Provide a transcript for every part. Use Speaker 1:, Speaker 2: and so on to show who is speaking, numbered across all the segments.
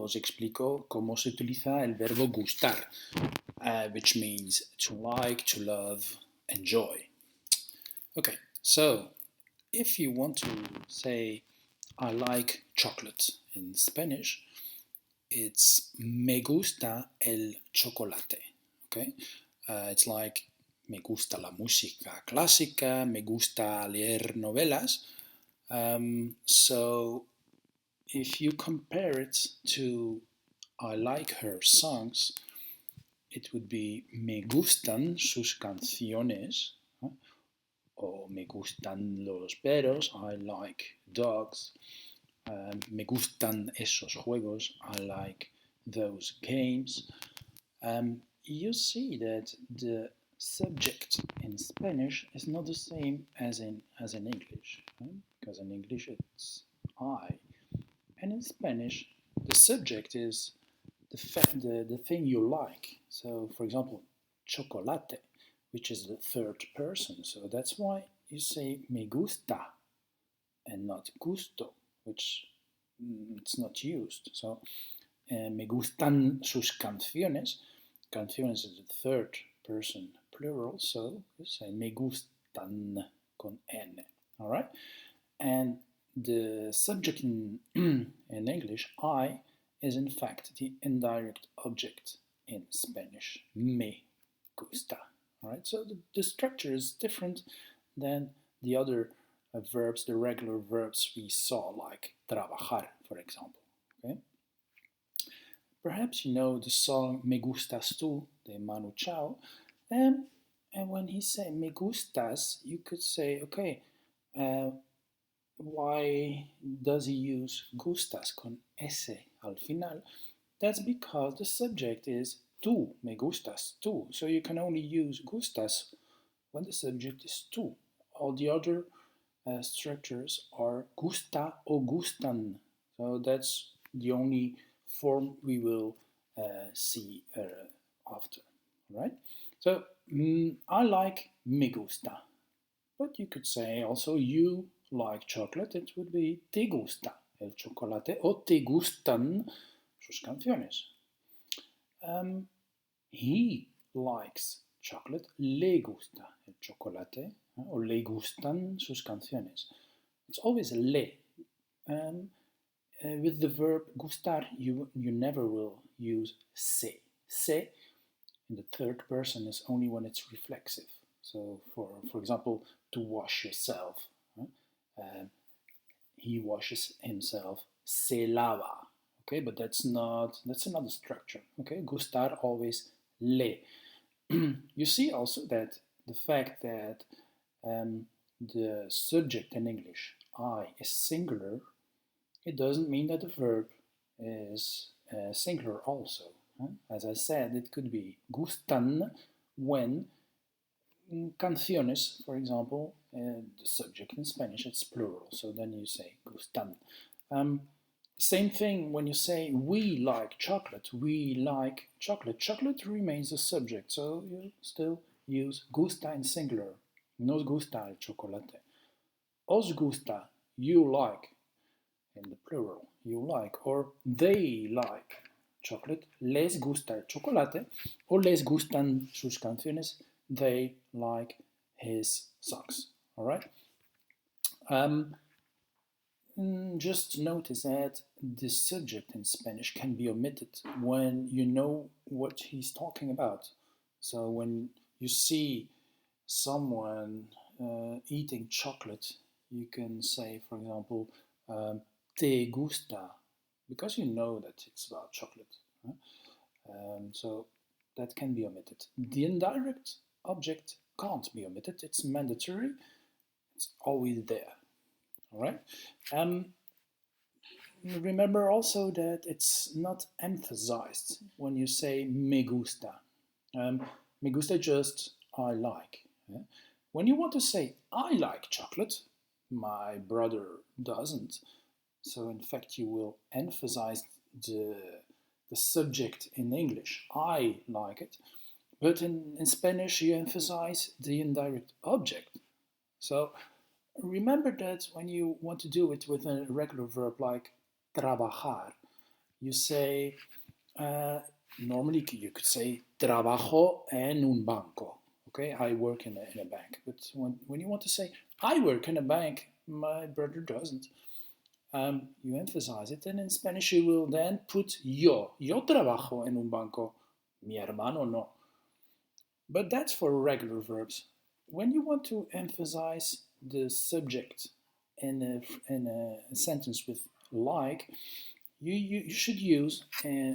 Speaker 1: os explico cómo se utiliza el verbo gustar, which means to like, to love, enjoy. Okay, so if you want to say I like chocolate in Spanish, it's me gusta el chocolate. Okay, it's like me gusta la música clásica, me gusta leer novelas. So if you compare it to I like her songs, it would be me gustan sus canciones, o me gustan los perros, I like dogs, me gustan esos juegos, I like those games. You see that the subject in Spanish is not the same as in English, because in English it's I, and in Spanish the subject is the thing you like. So, for example, chocolate, which is the third person. So that's why you say me gusta and not gusto, which it's not used. So, me gustan sus canciones. Canciones is the third person plural, so you say me gustan con N. All right? And the subject in English, I, is in fact the indirect object in Spanish, me gusta. All right, so the structure is different than the other verbs, the regular verbs we saw, like trabajar, for example. Okay. Perhaps you know the song Me Gustas Tú de Manu Chao, and when he say Me Gustas, you could say, okay, why does he use gustas con s al final? That's because the subject is tú, me gustas tú. So you can only use gustas when the subject is tú. All the other structures are gusta o gustan. So that's the only form we will see after. Right? So I like me gusta. But you could say also you like chocolate, it would be te gusta el chocolate o te gustan sus canciones. He likes chocolate, le gusta el chocolate o le gustan sus canciones. It's always le. With the verb gustar, you never will use se. Se in the third person is only when it's reflexive. So, for example, to wash yourself, he washes himself, se lava. Okay, but that's another structure. Okay, gustar always le. You see also that the fact that the subject in English, I, is singular, it doesn't mean that the verb is singular also. As I said, it could be gustan when canciones, for example, the subject in Spanish, it's plural, so then you say gustan. Same thing when you say we like chocolate, we like chocolate. Chocolate remains the subject, so you still use gusta in singular. Nos gusta el chocolate. Os gusta, you like, in the plural, you like, or they like chocolate, les gusta el chocolate, or les gustan sus canciones, they like his songs. All right. Just notice that the subject in Spanish can be omitted when you know what he's talking about. So when you see someone eating chocolate, you can say, for example, te gusta, because you know that it's about chocolate. So that can be omitted. The indirect object can't be omitted. It's mandatory. It's always there. All right. Remember also that it's not emphasized when you say me gusta. Me gusta just I like. Yeah? When you want to say I like chocolate, my brother doesn't. So in fact, you will emphasize the subject in English. I like it. But in Spanish, you emphasize the indirect object. So remember that when you want to do it with a regular verb like trabajar, you say, uh, normally you could say, trabajo en un banco. Okay, I work in a bank. But when you want to say, I work in a bank, my brother doesn't, you emphasize it. And in Spanish, you will then put yo. Yo trabajo en un banco. Mi hermano no. But that's for regular verbs. When you want to emphasize the subject in a sentence with like, you should use,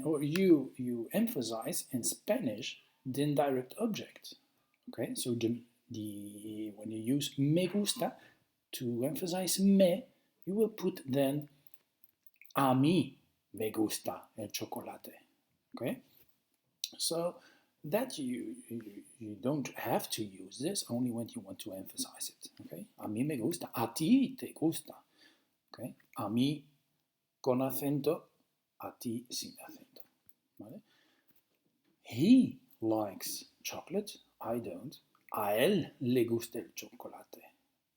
Speaker 1: or you emphasize in Spanish the indirect object. Okay, so when you use me gusta to emphasize me, you will put then a mí me gusta el chocolate. Okay, so that you don't have to use this only when you want to emphasize it. Okay, a mí me gusta, a ti te gusta. Okay, a mí con acento, a ti sin acento. ¿Vale? He likes chocolate, I don't. A él le gusta el chocolate.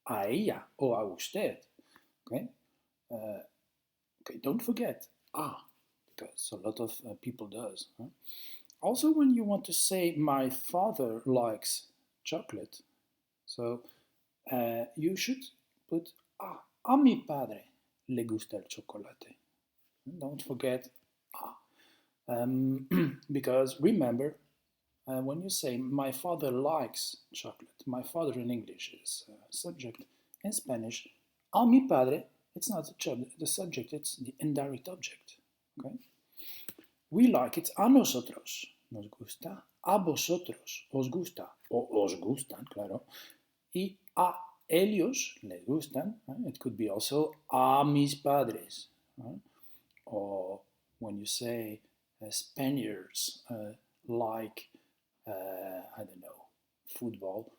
Speaker 1: A ella o a usted. Okay? Okay, don't forget because a lot of people does. Huh? Also, when you want to say my father likes chocolate, so you should put a mi padre le gusta el chocolate. Don't forget because remember, when you say my father likes chocolate, my father in English is subject. In Spanish, a mi padre, it's not the subject, it's the indirect object. Okay? We like it, a nosotros nos gusta, a vosotros os gusta, o os gustan, claro, y a ellos les gustan. It could be also a mis padres. Or when you say Spaniards like, I don't know, football,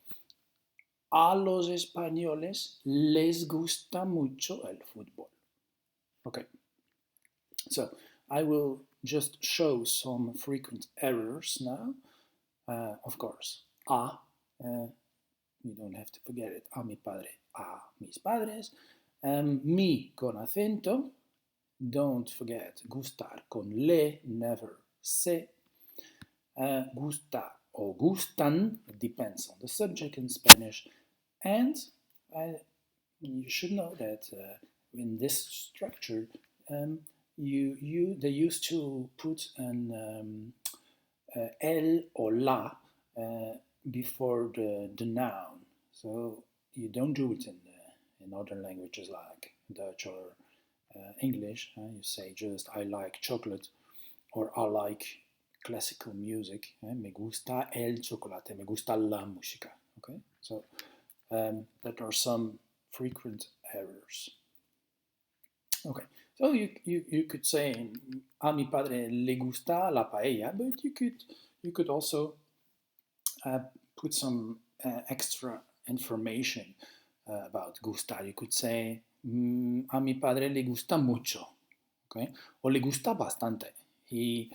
Speaker 1: a los españoles les gusta mucho el fútbol. Okay, so I will just show some frequent errors now. Of course, you don't have to forget it, a mi padre, a mis padres. Mi con acento, don't forget gustar con le, never se. Gusta or gustan, it depends on the subject in Spanish. And you should know that in this structure, they used to put an el or la before the noun. So you don't do it in other languages like Dutch or English. You say just I like chocolate or I like classical music. Me gusta el chocolate. Me gusta la música. Okay, so that are some frequent errors. Okay, so you could say a mi padre le gusta la paella, but you could also put some extra information about gustar. You could say a mi padre le gusta mucho, okay, or le gusta bastante. He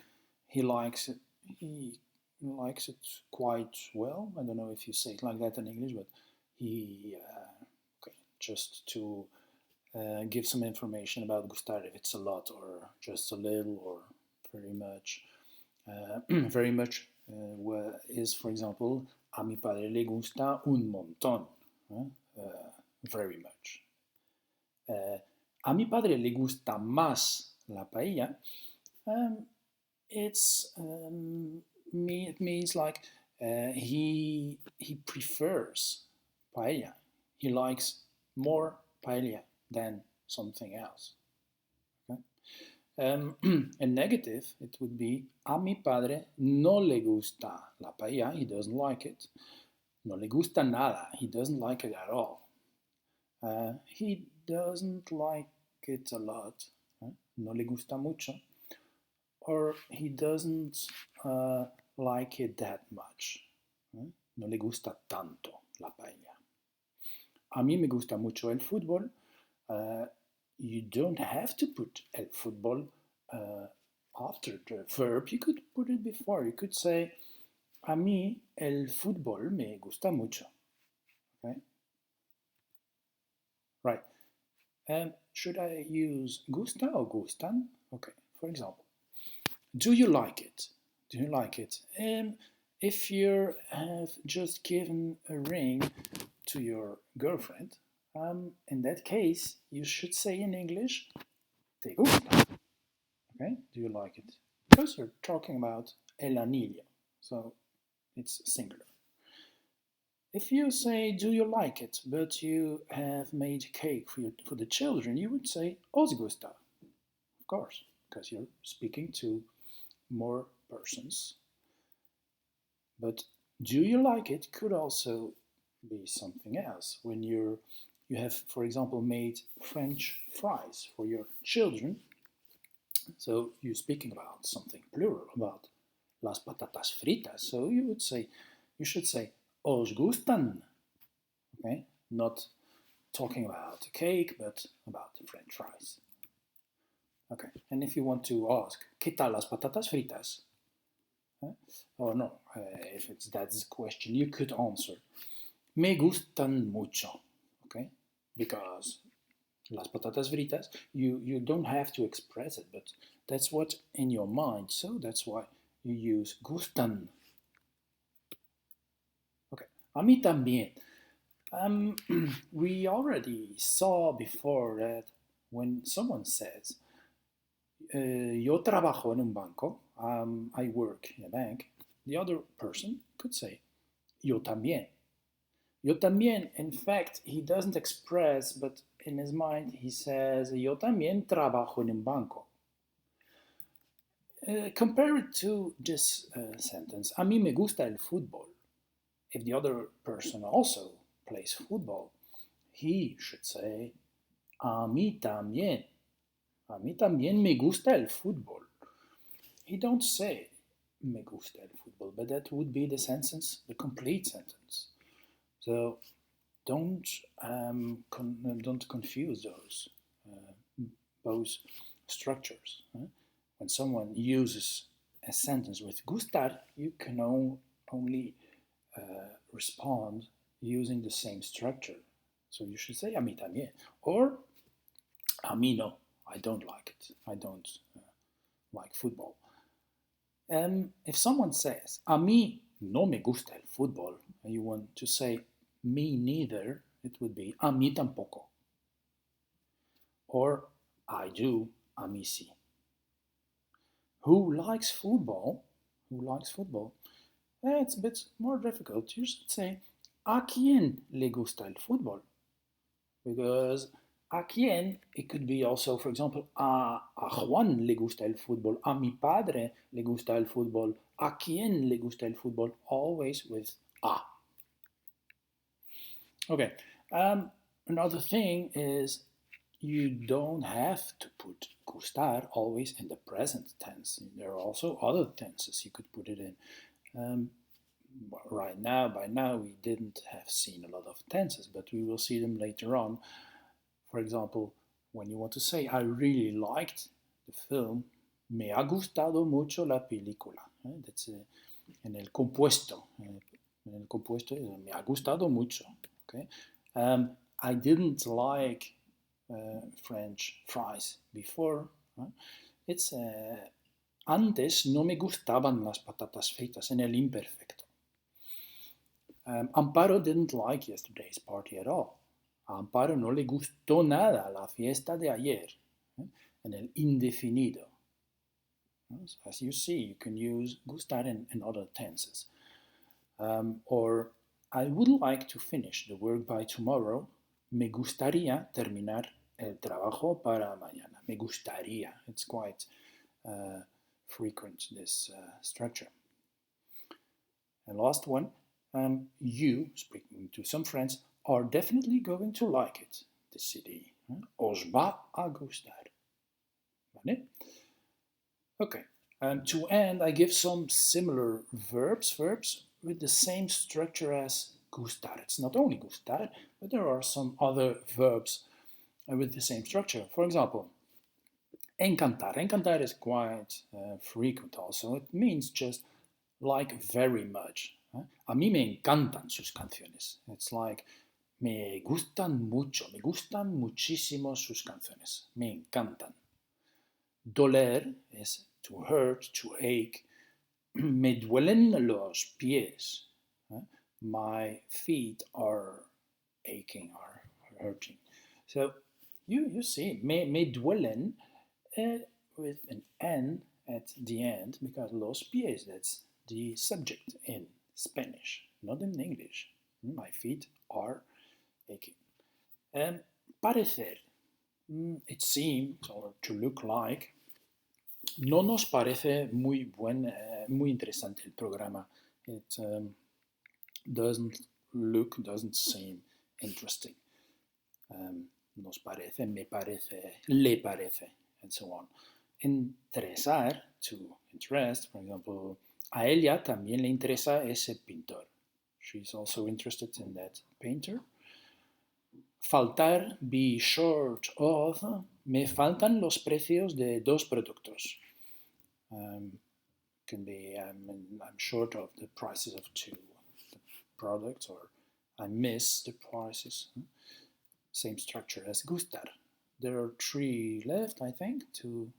Speaker 1: likes it. He likes it quite well. I don't know if you say it like that in English, but he okay, just to give some information about gustar, if it's a lot or just a little or very much. Very much is, for example, a mi padre le gusta un montón, very much. A mi padre le gusta más la paella. It means like he prefers paella. He likes more paella than something else. Okay? In negative, it would be a mi padre no le gusta la paella. He doesn't like it. No le gusta nada. He doesn't like it at all. He doesn't like it a lot. No le gusta mucho. Or he doesn't like it that much. No le gusta tanto la paella. A mí me gusta mucho el fútbol. You don't have to put el fútbol after the verb. You could put it before. You could say, a mí el fútbol me gusta mucho. Okay? Right. And should I use gusta or gustan? Okay. For example, Do you like it? Do you like it? If you have just given a ring to your girlfriend, in that case, you should say in English, te gusta. Okay? Do you like it? Because you're talking about el anillo, so it's singular. If you say, do you like it, but you have made cake for the children, you would say, os gusta, of course, because you're speaking to more persons. But do you like it could also be something else. When you have, for example, made French fries for your children, so you're speaking about something plural, about las patatas fritas. So you should say, os gustan, okay? Not talking about cake, but about the French fries. Okay, and if you want to ask, ¿qué tal las patatas fritas? Or no, if it's that's the question, you could answer, me gustan mucho, okay? Because las patatas fritas, you don't have to express it, but that's what's in your mind, so that's why you use gustan. Okay, a mí también. We already saw before that when someone says, yo trabajo en un banco, I work in a bank, the other person could say, yo también. Yo también, in fact, he doesn't express, but in his mind he says, yo también trabajo en un banco. Compare it to this sentence, a mí me gusta el fútbol. If the other person also plays football, he should say, a mí también. A mí también me gusta el fútbol. He don't say me gusta el fútbol, but that would be the sentence, the complete sentence. So don't don't confuse those structures. When someone uses a sentence with gustar, you can only respond using the same structure. So you should say a mí también, or a mí no, I don't like it. I don't like football. If someone says, a mí no me gusta el fútbol, and you want to say, me neither, it would be, a mí tampoco. Or, I do, a mí sí. Who likes football? Who likes football? It's a bit more difficult. You should say, ¿a quién le gusta el fútbol? Because ¿a quién? It could be also, for example, a Juan le gusta el fútbol, a mi padre le gusta el fútbol, ¿a quién le gusta el fútbol? Always with a. Okay, another thing is you don't have to put gustar always in the present tense. There are also other tenses you could put it in. By now, we didn't have seen a lot of tenses, but we will see them later on. For example, when you want to say, I really liked the film, me ha gustado mucho la película. That's en el compuesto. En el compuesto, me ha gustado mucho. Okay? I didn't like French fries before. It's antes no me gustaban las patatas fritas, en el imperfecto. Amparo didn't like yesterday's party at all. A Amparo no le gustó nada la fiesta de ayer, en el indefinido. So as you see, you can use gustar in other tenses. Or, I would like to finish the work by tomorrow. Me gustaría terminar el trabajo para mañana. Me gustaría. It's quite frequent, this structure. And last one, you, speaking to some friends, are definitely going to like it, the CD. Os va a gustar. ¿Vale? Okay, to end, I give some similar verbs with the same structure as gustar. It's not only gustar, but there are some other verbs with the same structure. For example, encantar. Encantar is quite frequent also. It means just like very much. A mí me encantan sus canciones. It's like, me gustan mucho, me gustan muchísimo sus canciones. Me encantan. Doler is to hurt, to ache. Me duelen los pies. My feet are aching or hurting. So you see, me duelen with an N at the end because los pies, that's the subject in Spanish, not in English. My feet are aching. And parecer, it seems or to look like, no nos parece muy interesante el programa. It doesn't seem interesting. Nos parece, me parece, le parece, and so on. Interesar, to interest, for example, a ella también le interesa ese pintor. She's also interested in that painter. Faltar, be short of, me faltan los precios de dos productos. Can be I'm short of the prices of two products, or I miss the prices. Same structure as Gustar. There are three left, I think, to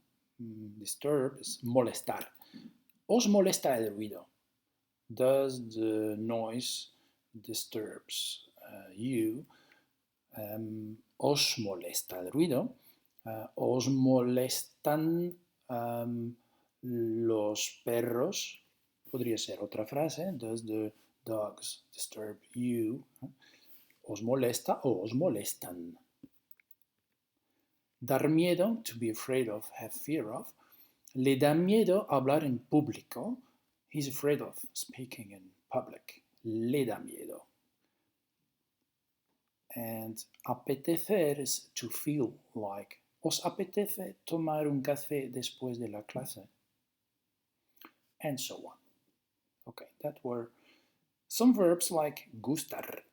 Speaker 1: disturb is molestar. Os molesta el ruido. Does the noise disturbs you? Os molesta el ruido. Os molestan los perros. Podría ser otra frase. Does the dogs disturb you? Os molesta o os molestan. Dar miedo, to be afraid of, have fear of. Le da miedo hablar en público. He's afraid of speaking in public. Le da miedo. And apetecer is to feel like. ¿Os apetece tomar un café después de la clase? And so on. Okay, that were some verbs like gustar,